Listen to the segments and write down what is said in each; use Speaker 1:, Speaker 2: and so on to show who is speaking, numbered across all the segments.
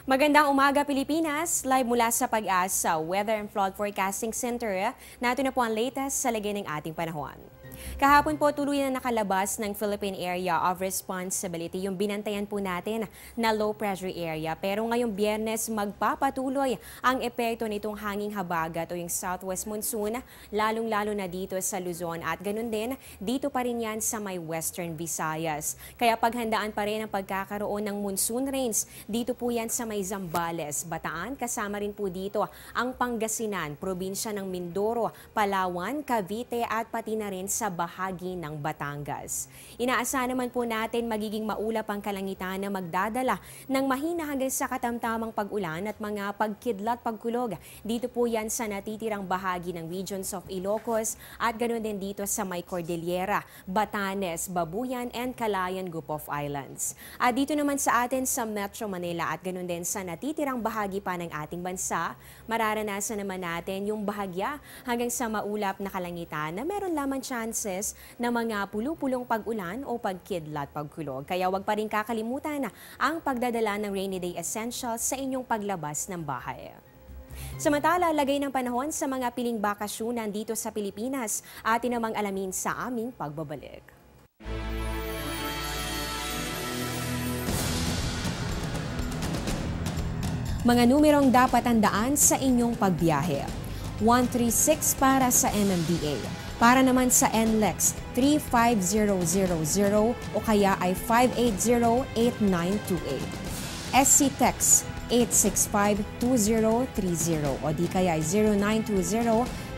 Speaker 1: Magandang umaga Pilipinas, live mula sa Pag-asa Weather and Flood Forecasting Center. Nato na po ang latest sa lagay ng ating panahon. Kahapon po tuluyan na nakalabas ng Philippine Area of Responsibility yung binantayan po natin na low pressure area. Pero ngayong Biyernes magpapatuloy ang epekto nitong hanging habagat o yung southwest monsoon, lalong-lalo na dito sa Luzon at ganun din dito pa rin yan sa may Western Visayas. Kaya paghandaan pa rin ang pagkakaroon ng monsoon rains dito po yan sa may Zambales, Bataan, kasama rin po dito ang Pangasinan, probinsya ng Mindoro, Palawan, Cavite at pati na rin sa bahagi ng Batangas. Inaasahan naman po natin magiging maulap ang kalangitan na magdadala ng mahina hanggang sa katamtamang pag-ulan at mga pagkidlat pagkulog. Dito po yan sa natitirang bahagi ng regions of Ilocos at ganoon din dito sa may Cordillera, Batanes, Babuyan and Calayan Group of Islands. At dito naman sa atin sa Metro Manila at ganoon din sa natitirang bahagi pa ng ating bansa, mararanasan naman natin yung bahagya hanggang sa maulap na kalangitan na meron lamang chances na mga pulupulong pag-ulan o pagkidlat pagkulog. Kaya huwag pa rin kakalimutan ang pagdadala ng rainy day essentials sa inyong paglabas ng bahay. Samantala, lagay ng panahon sa mga piling bakasyonan dito sa Pilipinas, atin namang alamin sa aming pagbabalik. Mga numerong dapat tandaan sa inyong pagbiyahe. 136 para sa MMDA. Para naman sa NLEX, 35000 o kaya ay 580-8928. SC-TEX, 865-2030 o di kaya ay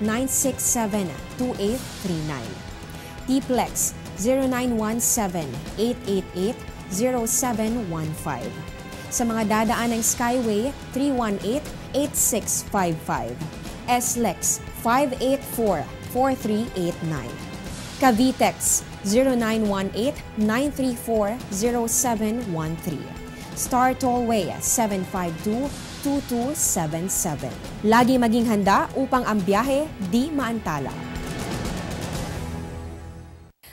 Speaker 1: 0920-967-2839. TPLEX, 0917-888-0715. Sa mga dadaan ng Skyway, 318-8655. SLEX, 584-4389. Cavitex 0918-934-0713. Star Tollway 752-2277. Lagi maging handa upang ang biyahe di maantala.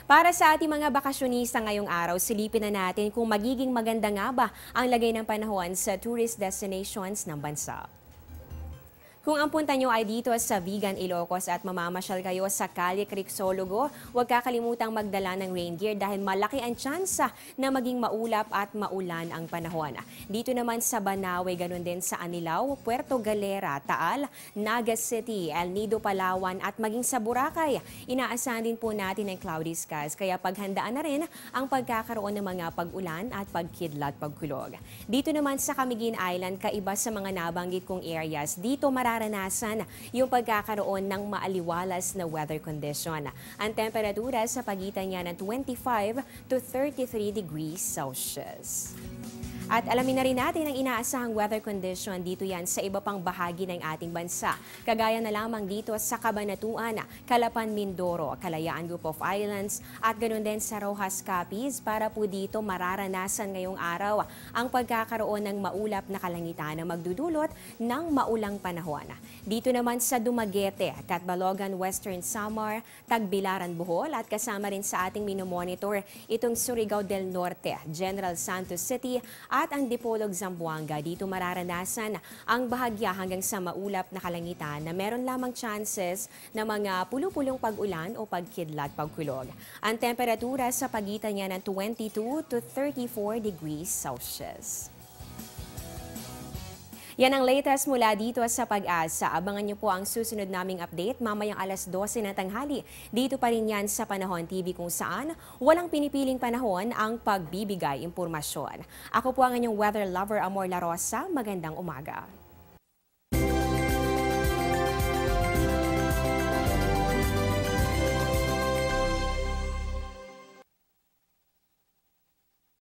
Speaker 1: Para sa ating mga bakasyonista ngayong araw, silipin na natin kung magiging maganda nga ba ang lagay ng panahon sa tourist destinations ng bansa. Kung ang punta nyo ay dito sa Vigan, Ilocos at mamamasyal kayo sa Calle Crixologo, huwag kakalimutang magdala ng rain gear dahil malaki ang tsansa na maging maulap at maulan ang panahon. Dito naman sa Banawe, ganun din sa Anilao, Puerto Galera, Taal, Naga City, El Nido, Palawan at maging sa Boracay. Inaasahan din po natin ang cloudy skies kaya paghandaan na rin ang pagkakaroon ng mga pag-ulan at pagkidlat pagkulog. Dito naman sa Camiguin Island, kaiba sa mga nabanggit kong areas, dito mararanasan yung pagkakaroon ng maaliwalas na weather condition. Ang temperatura sa pagitan niya ng 25 to 33 degrees Celsius. At alamin na rin natin ang inaasahang weather condition dito yan sa iba pang bahagi ng ating bansa. Kagaya na lamang dito sa Cabanatuan, Calapan, Mindoro, Kalayaan Group of Islands at ganoon din sa Rojas, Capiz para po dito mararanasan ngayong araw ang pagkakaroon ng maulap na kalangitan na magdudulot ng maulang panahon. Dito naman sa Dumaguete, Catbalogan, Western Samar, Tagbilaran, Bohol at kasama rin sa ating minomonitor itong Surigao del Norte, General Santos City at ang Dipolog, Zamboanga. Dito mararanasan ang bahagya hanggang sa maulap na kalangitan na meron lamang chances na mga pulupulong pag-ulan o pagkidlat pagkulog. Ang temperatura sa pagitan niya ng 22 to 34 degrees Celsius. Yan ang latest mula dito sa Pag-asa. Abangan niyo po ang susunod naming update mamayang alas 12 ng tanghali. Dito pa rin yan sa Panahon TV kung saan walang pinipiling panahon ang pagbibigay impormasyon. Ako po ang inyong weather lover, Amor La Rosa. Magandang umaga.